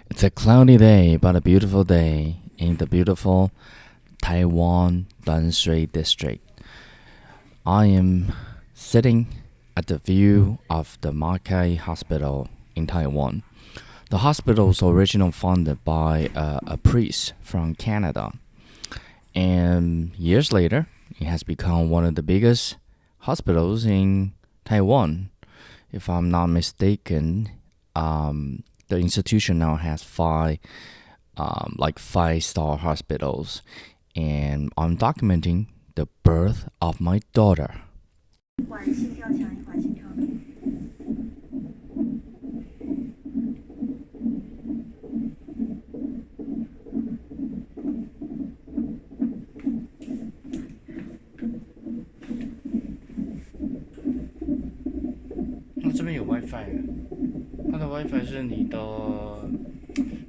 It's a cloudy day, but a beautiful day in the beautiful Taiwan淡水district. I am sitting at the view of the Makai Hospital in Taiwan. The hospital was originally funded by a priest from Canada, and years later, it has become one of the biggest hospitals in Taiwan. If I'm not mistaken, the institution now has five-star hospitals, and I'm documenting the birth of my daughter. 那这边有 WiFi 的，它的 WiFi 是你的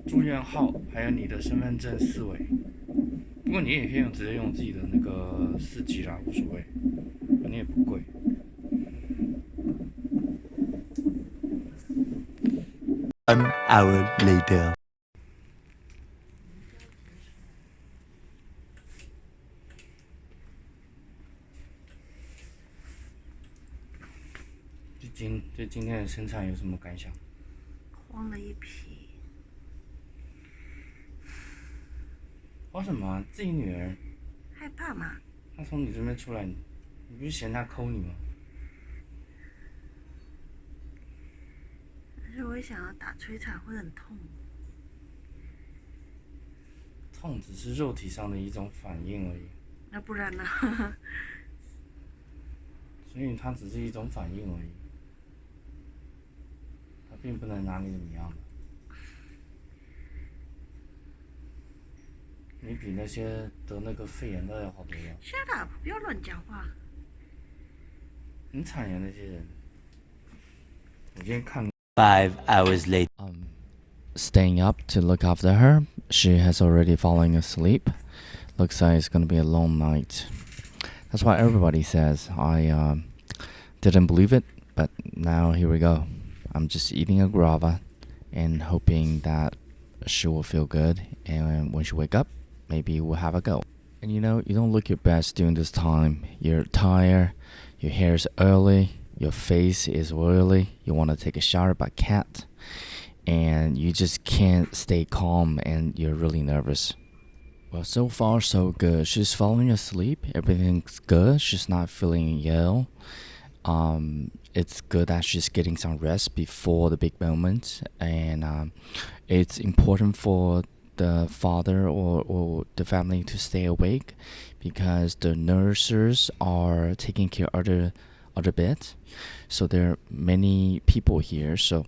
住院号，还有你的身份证4维。不过你也可以直接用自己的那个4G 啦，无所谓，反正也不贵。1 hour later. 对今天的生产有什么感想？慌了一批。慌什么啊？自己女儿，害怕嘛？她从你这边出来，你不是嫌她抠你吗？但是我也想要打催产会很痛。痛只是肉体上的一种反应而已。那不然呢？所以它只是一种反应而已。并不能拿你怎么样的，你比那些得那个肺炎的要好多了。Shut up！ 不要乱讲话。很惨呀那些人。我今天看。5 hours later. Staying up to look after her. She has already fallen asleep. Looks like it's gonna be a long night. That's what everybody says. I didn't believe it, but now here we go. I'm just eating a guava and hoping that she will feel good, and when she wake up, maybe we'll have a go. And you don't look your best during this time. You're tired, your hair is oily, your face is oily, you want to take a shower but can't, and you just can't stay calm and you're really nervous. Well, so far so good. She's falling asleep, everything's good, she's not feeling ill. It's good that she's getting some rest before the big moment, and it's important for the father or the family to stay awake because the nurses are taking care of other beds. So there are many people here, so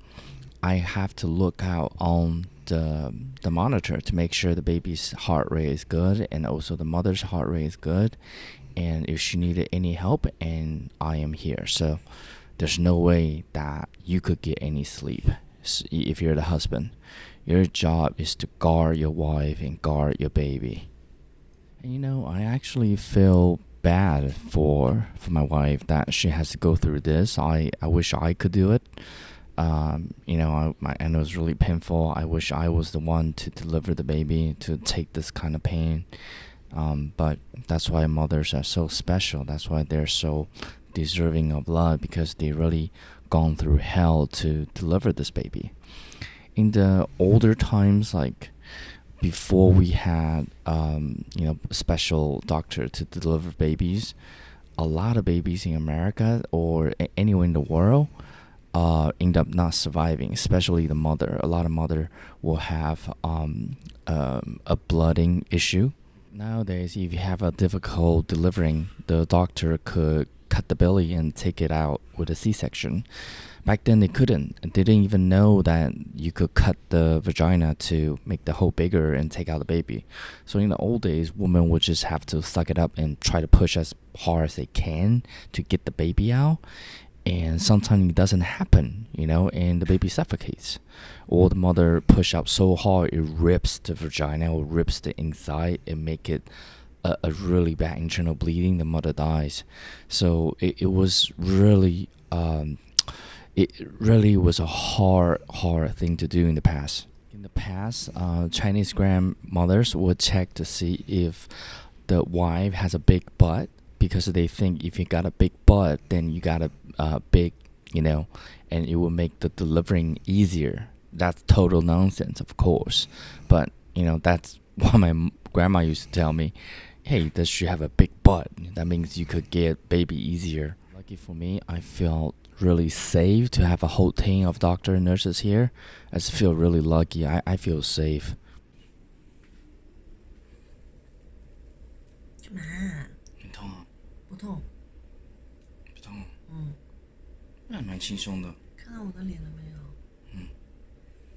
I have to look out on the monitor to make sure the baby's heart rate is good and also the mother's heart rate is good. And if she needed any help, and I am here. So there's no way that you could get any sleep if you're the husband. Your job is to guard your wife and guard your baby. And I actually feel bad for my wife that she has to go through this. I wish I could do it. I know it's really painful. I wish I was the one to deliver the baby, to take this kind of pain. But that's why mothers are so special. That's why they're so deserving of love, because they really gone through hell to deliver this baby. In the older times, like before we had special doctor to deliver babies, a lot of babies in America or anywhere in the world end up not surviving, especially the mother. A lot of mother will have a blooding issue. Nowadays, if you have a difficult delivering, the doctor could cut the belly and take it out with a C-section. Back then, they couldn't. They didn't even know that you could cut the vagina to make the hole bigger and take out the baby. So in the old days, women would just have to suck it up and try to push as hard as they can to get the baby out. And sometimes it doesn't happen, and the baby suffocates. Or the mother push out so hard it rips the vagina or rips the inside and make it a really bad internal bleeding. The mother dies. So it was really it really was a hard thing to do in the past. In the past, Chinese grandmothers would check to see if the wife has a big butt because they think if you got a big butt, then you got a big, and it will make the delivering easier. That's total nonsense, of course. But, that's what my grandma used to tell me. Hey, does she have a big butt? That means you could get baby easier. Lucky for me, I felt really safe to have a whole team of doctor and nurses here. I just feel really lucky. I feel safe. 干嘛？很痛啊？不痛。不痛。那还蛮轻松的。看到我的脸了没有？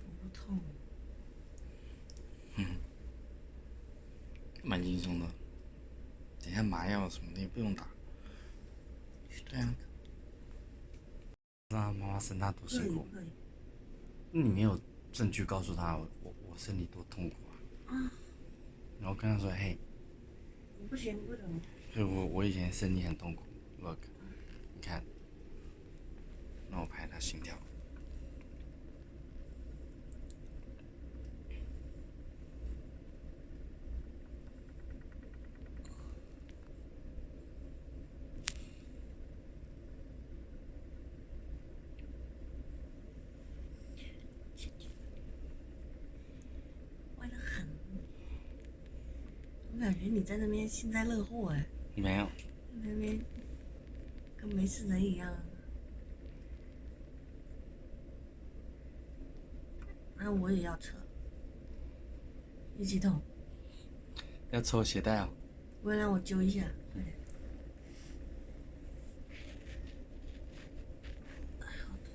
我不痛。蛮轻松的。等一下麻药什么的也不用打。对啊。让妈妈生她多辛苦。你没有证据告诉她我身体多痛苦啊。然后跟她说，嘿。你不行，为什么？所以我以前身体很痛苦。Look， 你看。那我拍她心跳。歪得很。我感觉你在那边幸灾乐祸哎。没有。在那边跟没事人一样。那我也要扯，一起痛。要抽鞋带哦。不会让我揪一下，快点。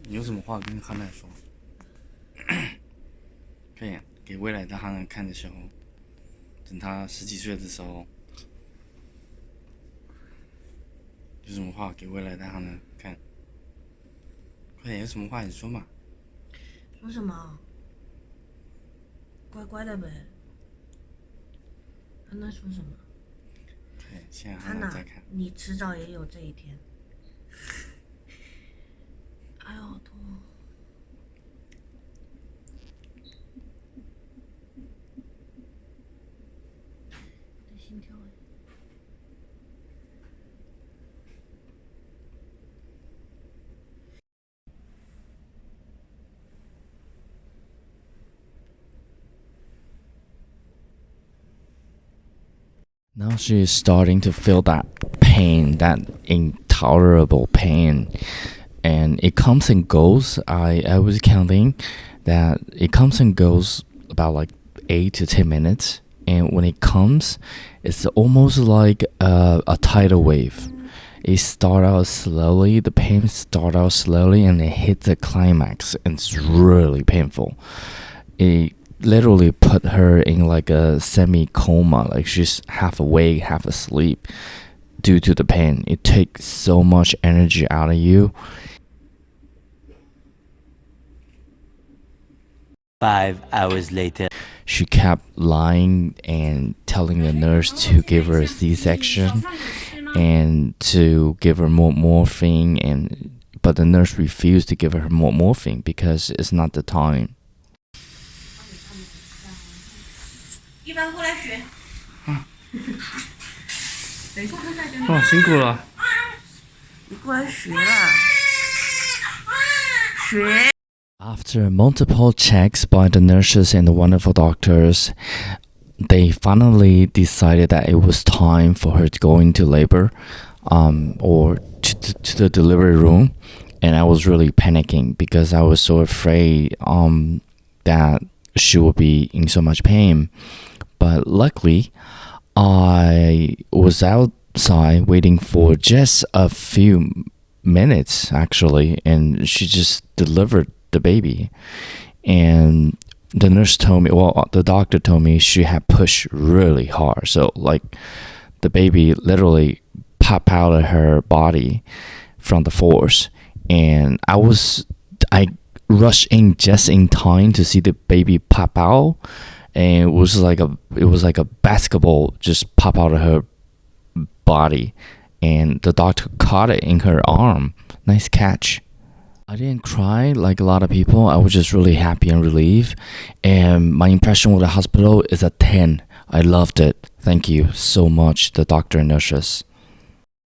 你有什么话跟汉娜说？可以给未来的汉娜看的时候，等她10几岁的时候，有什么话给未来的汉娜看？快点，有什么话你说嘛？说什么？乖乖的呗。安娜说什么？对，现在汉娜在看。你迟早也有这一天。哎呦，好痛！我的心跳哎。Now she is starting to feel that pain, that intolerable pain. And it comes and goes. I was counting that it comes and goes about like 8 to 10 minutes. And when it comes, it's almost like a tidal wave. It starts out slowly, the pain starts out slowly, and it hits a climax. And it's really painful. It literally put her in like a semi-coma, like she's half awake, half asleep due to the pain. It takes so much energy out of you. 5 hours later. She kept lying and telling the nurse to give her a C-section and to give her more morphine, but the nurse refused to give her more morphine because it's not the time. 一般过来学。等一下他再跟你。哦，辛苦了。你过来学啦。学。After multiple checks by the nurses and the wonderful doctors, they finally decided that it was time for her to go into labor, or to the delivery room. And I was really panicking because I was so afraid that she would be in so much pain. But luckily, I was outside waiting for just a few minutes, actually, and she just delivered the baby. And the nurse told me, the doctor told me she had pushed really hard. So, like, the baby literally popped out of her body from the force. And I rushed in just in time to see the baby pop out. And it was like a basketball just pop out of her body. And the doctor caught it in her arm. Nice catch. I didn't cry like a lot of people. I was just really happy and relieved. And my impression with the hospital is a 10. I loved it. Thank you so much, the doctor and nurses.